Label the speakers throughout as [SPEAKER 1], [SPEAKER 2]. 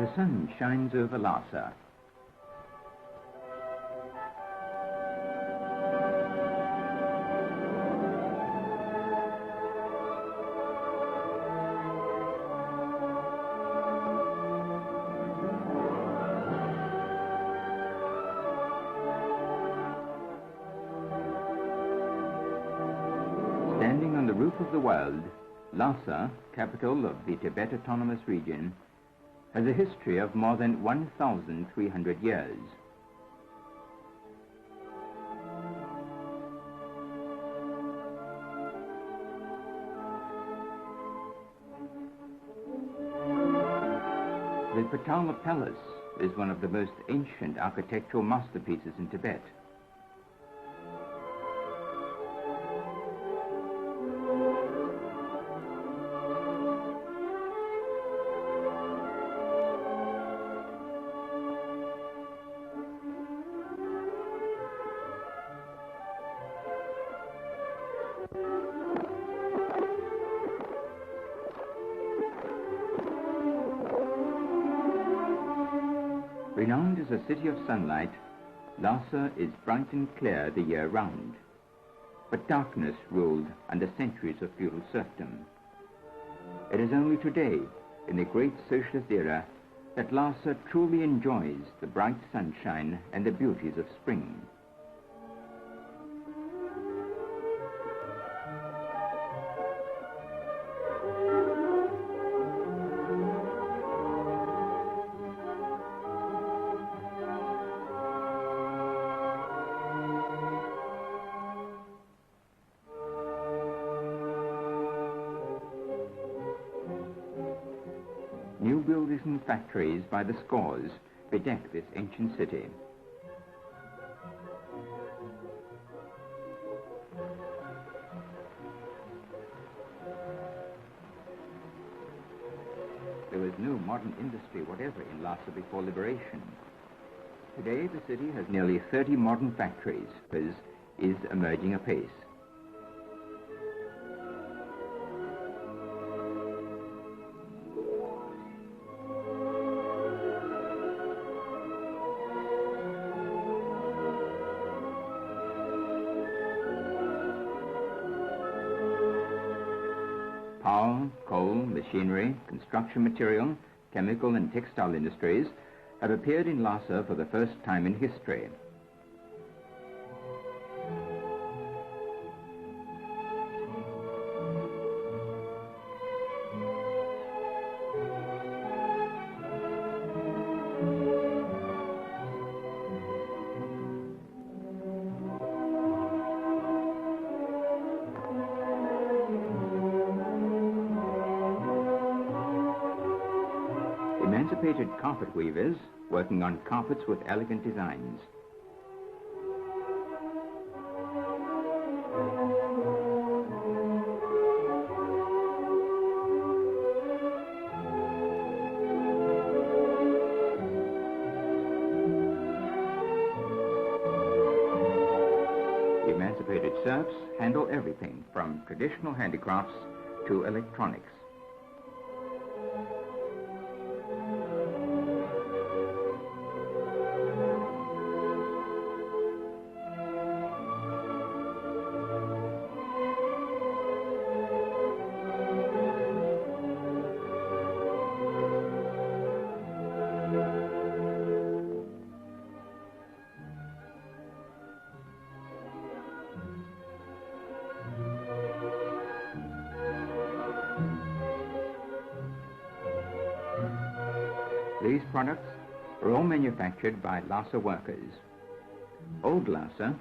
[SPEAKER 1] The sun shines over Lhasa. Standing on the roof of the world, Lhasa, capital of the Tibet Autonomous Region, has a history of more than 1,300 years. The Potala Palace is one of the most ancient architectural masterpieces in Tibet. Renowned as a city of sunlight, Lhasa is bright and clear the year round. But darkness ruled under centuries of feudal serfdom. It is only today, in the great socialist era, that Lhasa truly enjoys the bright sunshine and the beauties of spring. New buildings and factories by the scores bedeck this ancient city. There was no modern industry whatever in Lhasa before liberation. Today the city has nearly 30 modern factories, is emerging apace. Power, coal, machinery, construction material, chemical and textile industries have appeared in Lhasa for the first time in history. Emancipated carpet weavers working on carpets with elegant designs. Emancipated serfs handle everything from traditional handicrafts to electronics. These products are all manufactured by Lhasa workers. Old Lhasa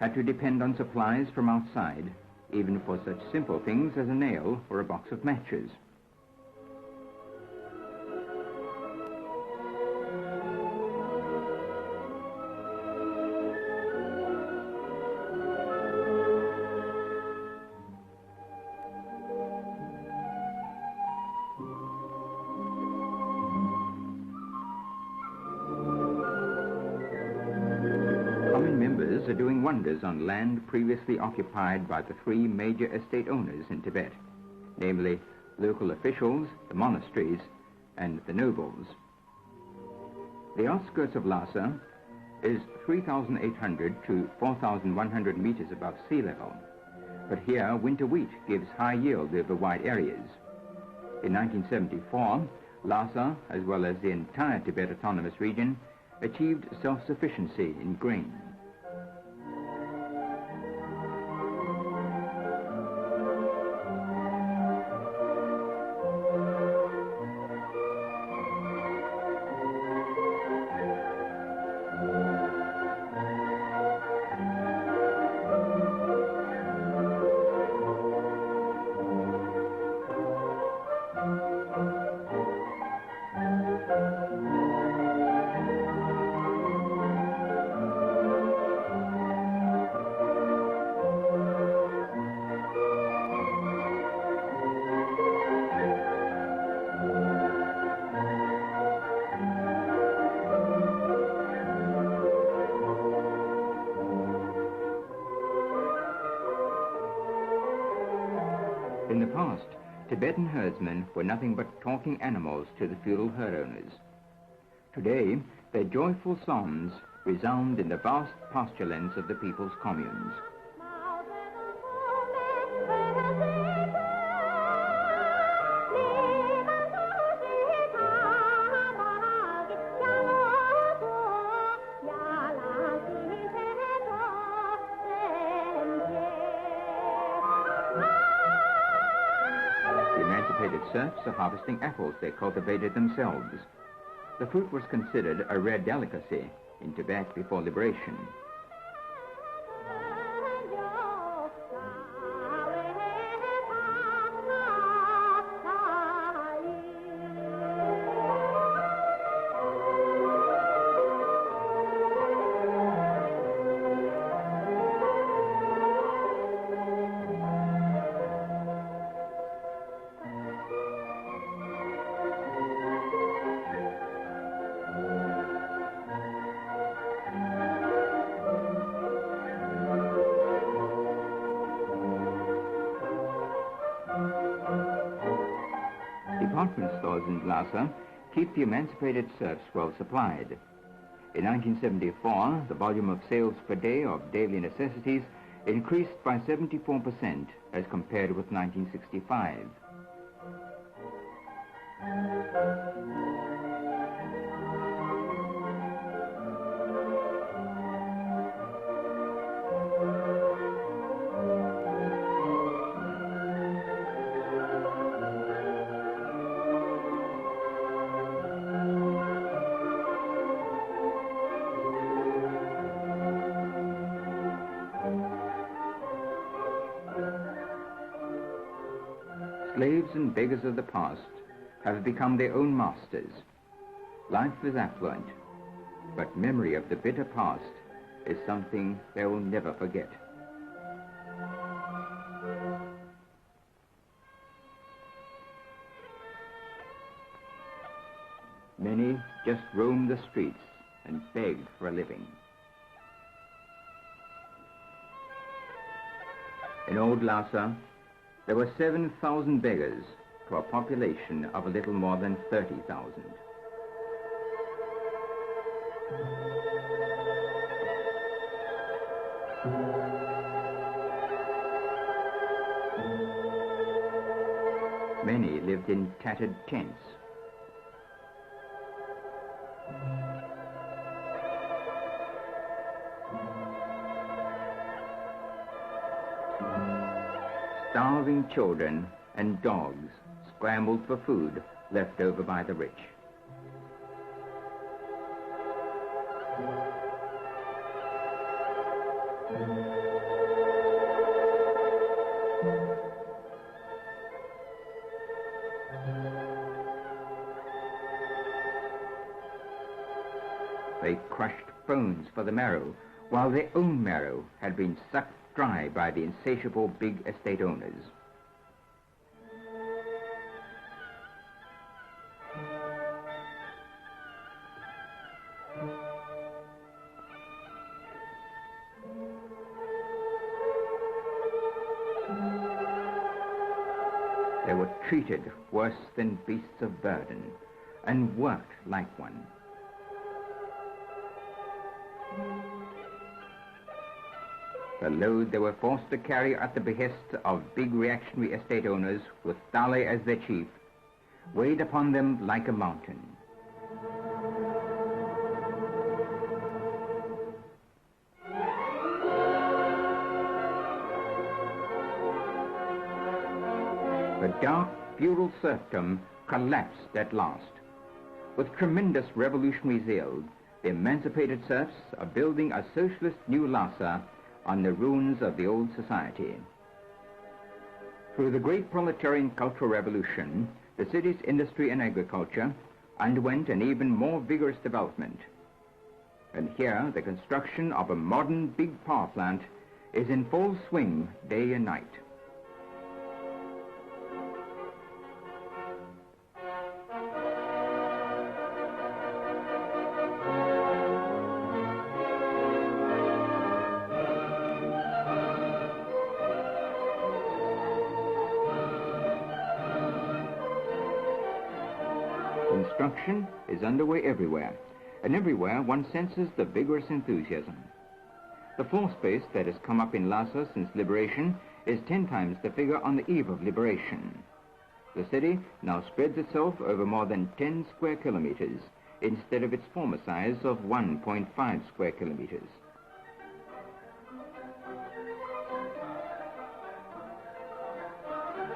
[SPEAKER 1] had to depend on supplies from outside, even for such simple things as a nail or a box of matches. Members are doing wonders on land previously occupied by the three major estate owners in Tibet, namely local officials, the monasteries, and the nobles. The outskirts of Lhasa is 3,800 to 4,100 meters above sea level, but here winter wheat gives high yield over wide areas. In 1974, Lhasa, as well as the entire Tibet Autonomous Region, achieved self-sufficiency in grain. In the past, Tibetan herdsmen were nothing but talking animals to the feudal herd owners. Today, their joyful songs resound in the vast pasture lands of the people's communes. Serfs are harvesting apples they cultivated themselves. The fruit was considered a rare delicacy in Tibet before liberation. Department stores in Lhasa keep the emancipated serfs well supplied. In 1974, the volume of sales per day of daily necessities increased by 74% as compared with 1965. Slaves and beggars of the past have become their own masters. Life is affluent, but memory of the bitter past is something they will never forget. Many just roamed the streets and begged for a living. In old Lhasa, there were 7,000 beggars to a population of a little more than 30,000. Many lived in tattered tents. Starving children and dogs scrambled for food left over by the rich. They crushed bones for the marrow, while their own marrow had been sucked dry by the insatiable big estate owners. They were treated worse than beasts of burden and worked like one. the load they were forced to carry at the behest of big reactionary estate owners with Dale as their chief, weighed upon them like a mountain. The dark feudal serfdom collapsed at last. With tremendous revolutionary zeal, the emancipated serfs are building a socialist new Lhasa on the ruins of the old society. Through the great proletarian cultural revolution, the city's industry and agriculture underwent an even more vigorous development. And here, the construction of a modern big power plant is in full swing day and night. Construction is underway everywhere, and everywhere one senses the vigorous enthusiasm. The floor space that has come up in Lhasa since liberation is 10 times the figure on the eve of liberation. The city now spreads itself over more than 10 square kilometers instead of its former size of 1.5 square kilometers.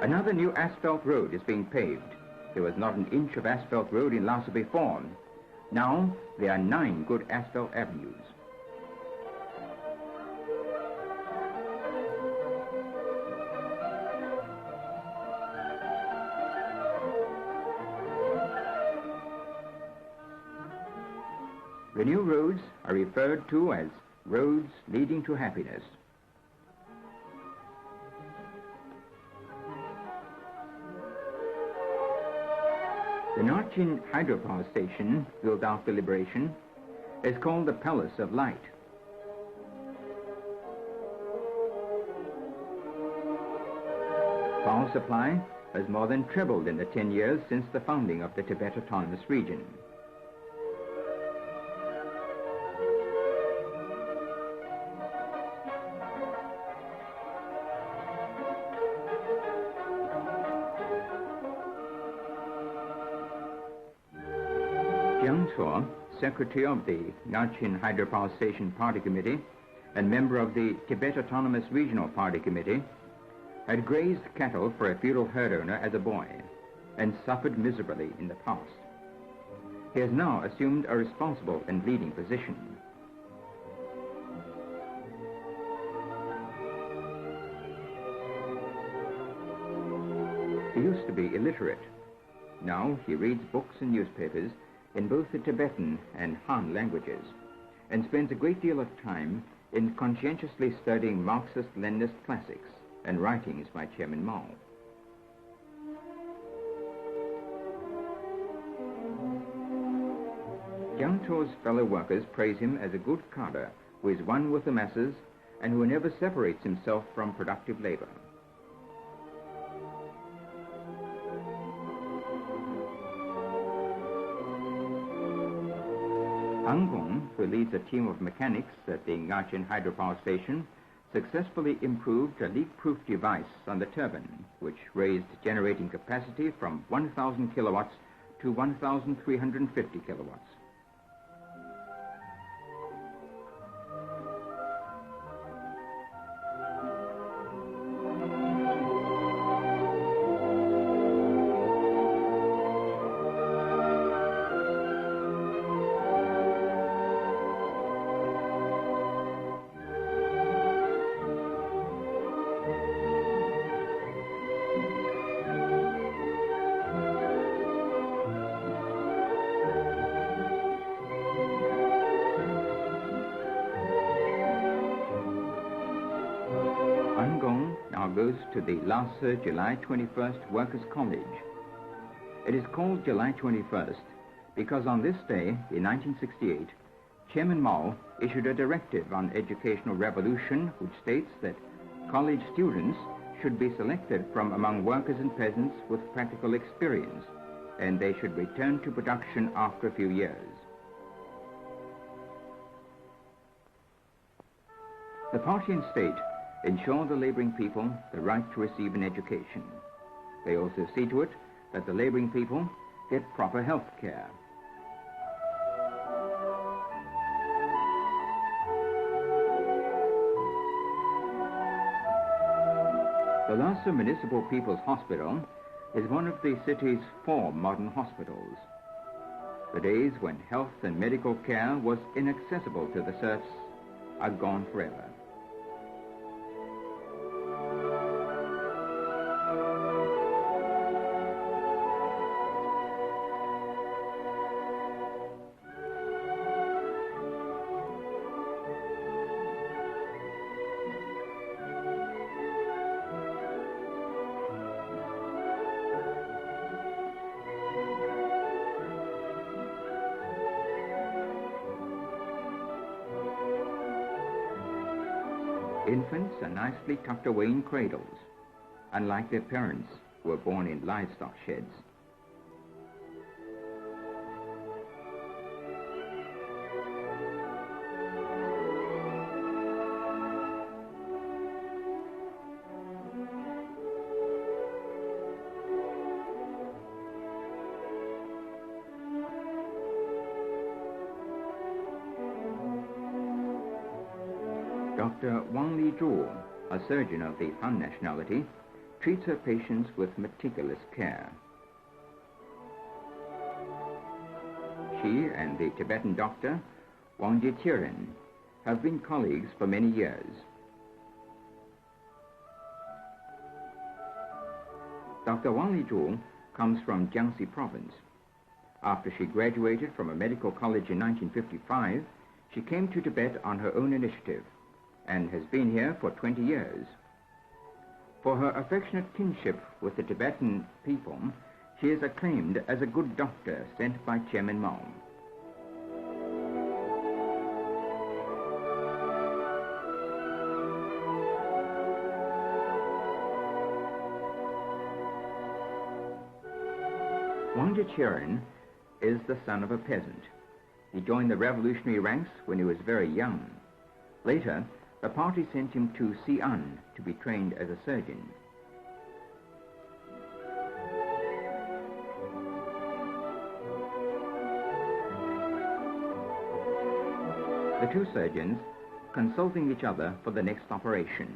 [SPEAKER 1] Another new asphalt road is being paved. There was not an inch of asphalt road in Lhasa before. Now there are 9 good asphalt avenues. The new roads are referred to as roads leading to happiness. The Narchin hydropower station, built after liberation, is called the Palace of Light. Power supply has more than trebled in the 10 years since the founding of the Tibet Autonomous Region. Secretary of the Narchin Hydropower Station Party Committee and member of the Tibet Autonomous Regional Party Committee, had grazed cattle for a feudal herd owner as a boy and suffered miserably in the past. He has now assumed a responsible and leading position. He used to be illiterate. Now he reads books and newspapers in both the Tibetan and Han languages, and spends a great deal of time in conscientiously studying Marxist-Leninist classics and writings by Chairman Mao. Jiang To's fellow workers praise him as a good cadre who is one with the masses and who never separates himself from productive labor. Angong, who leads a team of mechanics at the Ngachin hydropower station, successfully improved a leak-proof device on the turbine, which raised generating capacity from 1,000 kilowatts to 1,350 kilowatts. Goes to the Lhasa July 21st Workers' College. It is called July 21st because on this day, in 1968, Chairman Mao issued a directive on educational revolution which states that college students should be selected from among workers and peasants with practical experience, and they should return to production after a few years. The party and state ensure the laboring people the right to receive an education. They also see to it that the laboring people get proper health care. The Lhasa Municipal People's Hospital is one of the city's 4 modern hospitals. The days when health and medical care was inaccessible to the serfs are gone forever. Infants are nicely tucked away in cradles, unlike their parents who were born in livestock sheds. Dr. Wang Li-zhu, a surgeon of the Han nationality, treats her patients with meticulous care. She and the Tibetan doctor, Wang Jiqiren, have been colleagues for many years. Dr. Wang Li-zhu comes from Jiangxi province. After she graduated from a medical college in 1955, she came to Tibet on her own initiative and has been here for 20 years. For her affectionate kinship with the Tibetan people, she is acclaimed as a good doctor sent by Chairman Mao. Wang Jiqiren is the son of a peasant. He joined the revolutionary ranks when he was very young. Later, the party sent him to Xi'an to be trained as a surgeon. The 2 surgeons consulting each other for the next operation.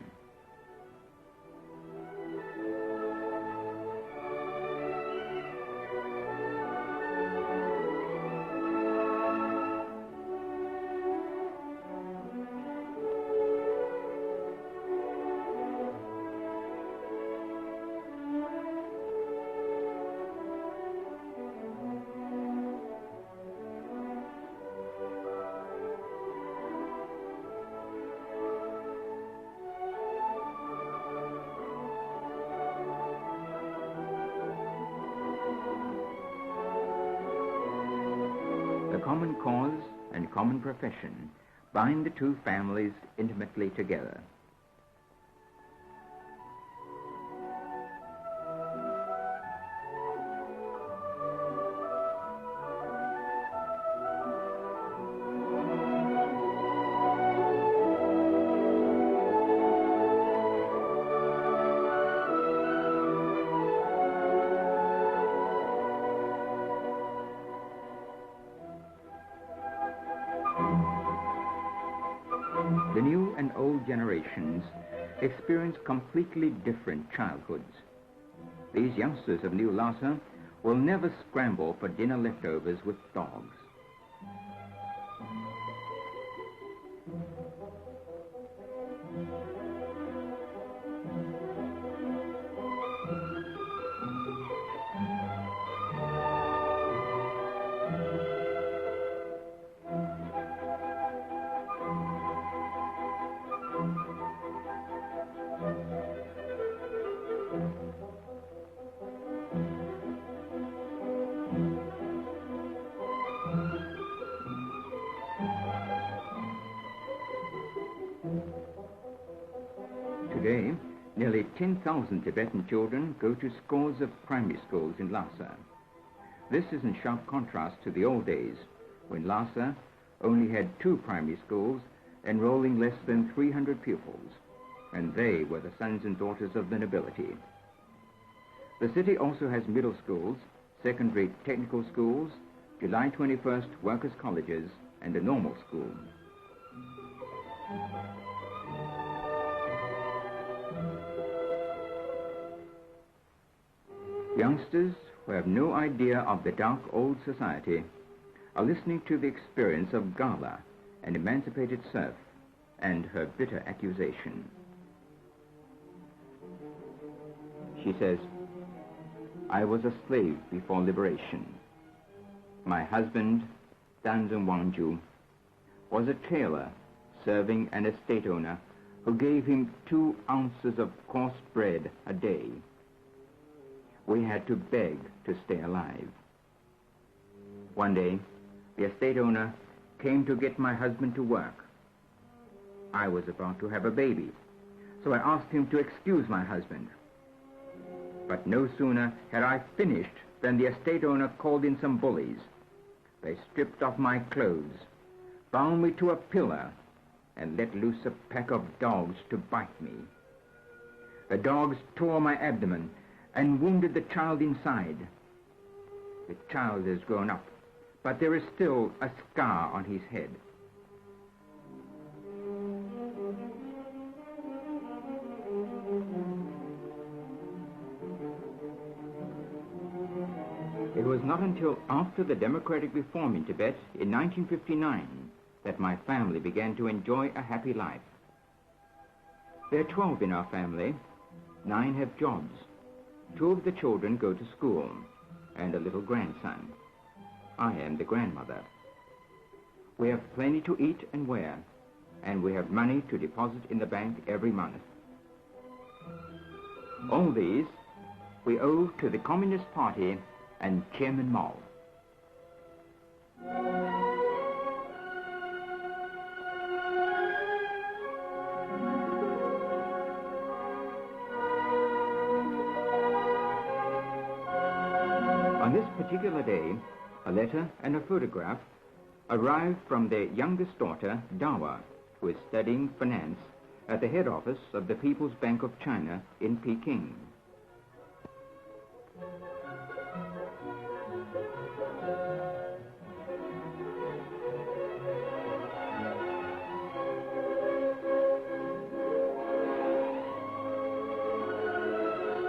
[SPEAKER 1] The common cause and common profession bind the 2 families intimately together. The new and old generations experience completely different childhoods. These youngsters of New Lhasa will never scramble for dinner leftovers with dogs. Today, nearly 10,000 Tibetan children go to scores of primary schools in Lhasa. This is in sharp contrast to the old days, when Lhasa only had 2 primary schools enrolling less than 300 pupils, and they were the sons and daughters of the nobility. The city also has middle schools, secondary technical schools, July 21st workers' colleges, and a normal school. Youngsters who have no idea of the dark old society are listening to the experience of Gala, an emancipated serf, and her bitter accusation. She says, "I was a slave before liberation. My husband, Tanzan Wangju, was a tailor serving an estate owner who gave him 2 ounces of coarse bread a day. We had to beg to stay alive. One day, the estate owner came to get my husband to work. I was about to have a baby, so I asked him to excuse my husband. But no sooner had I finished than the estate owner called in some bullies. They stripped off my clothes, bound me to a pillar, and let loose a pack of dogs to bite me. The dogs tore my abdomen and wounded the child inside. The child has grown up, but there is still a scar on his head." It was not until after the democratic reform in Tibet in 1959 that my family began to enjoy a happy life. There are 12 in our family. 9 have jobs. 2 of the children go to school, and a little grandson. I am the grandmother. We have plenty to eat and wear, and we have money to deposit in the bank every month. All these we owe to the Communist Party and Chairman Mao. On this particular day, a letter and a photograph arrived from their youngest daughter, Dawa, who is studying finance at the head office of the People's Bank of China in Peking.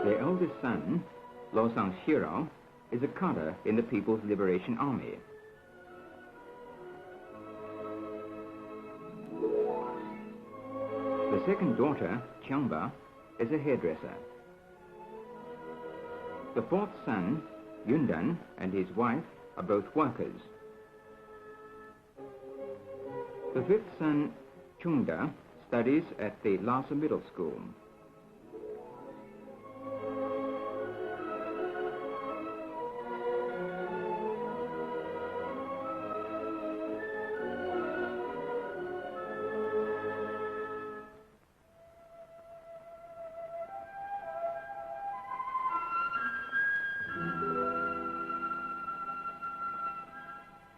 [SPEAKER 1] Their eldest son, Lhasa Shirao, is a cadre in the People's Liberation Army. The second daughter, Chiangba, is a hairdresser. The 4th son, Yundan, and his wife are both workers. The 5th son, Chungda, studies at the Lhasa Middle School.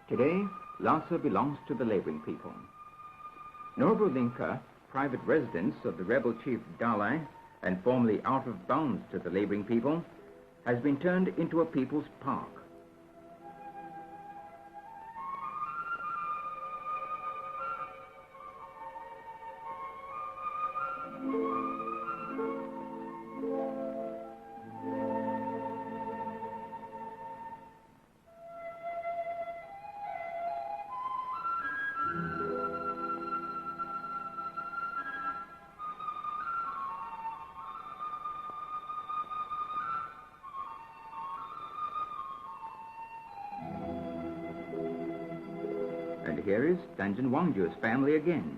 [SPEAKER 1] Today, Lhasa belongs to the laboring people. Novo Linka, private residence of the rebel chief Dalai, and formerly out of bounds to the laboring people, has been turned into a people's park. And here is Tanzan Wangju's family again.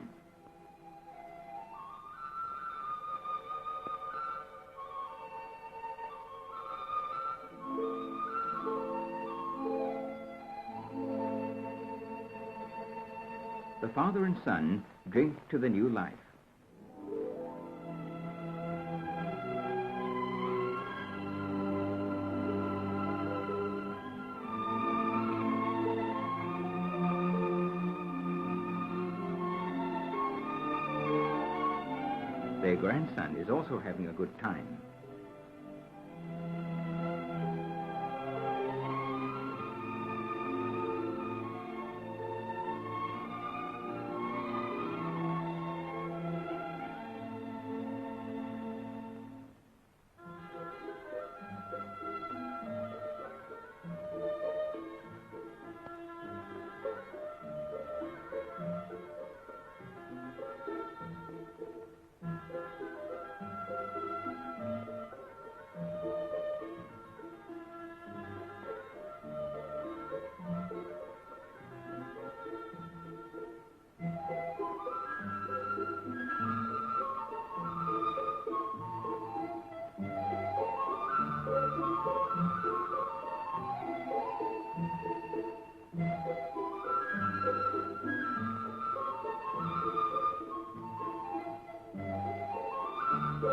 [SPEAKER 1] The father and son drink to the new life. Their grandson is also having a good time.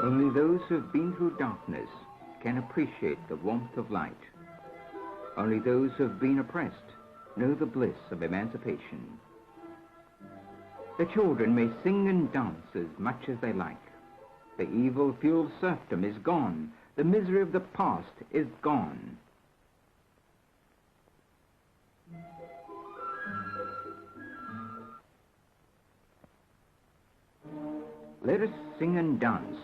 [SPEAKER 1] Only those who have been through darkness can appreciate the warmth of light. Only those who have been oppressed know the bliss of emancipation. The children may sing and dance as much as they like. The evil-fueled serfdom is gone. The misery of the past is gone. Let us sing and dance.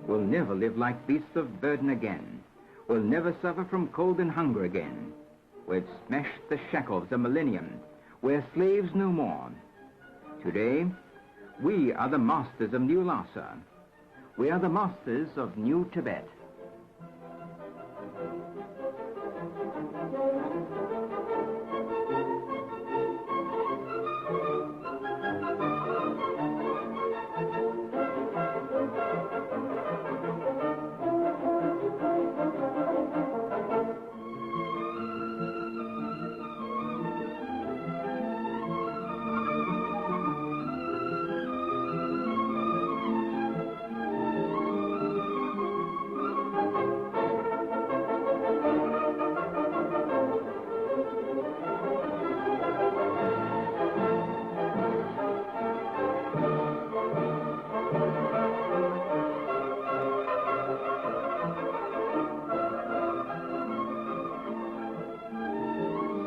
[SPEAKER 1] We'll never live like beasts of burden again. We'll never suffer from cold and hunger again. We've smashed the shackles of the millennium. We're slaves no more. Today, we are the masters of New Lhasa. We are the masters of New Tibet.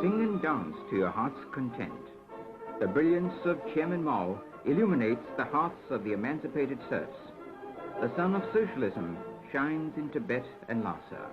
[SPEAKER 1] Sing and dance to your heart's content. The brilliance of Chairman Mao illuminates the hearts of the emancipated serfs. The sun of socialism shines in Tibet and Lhasa.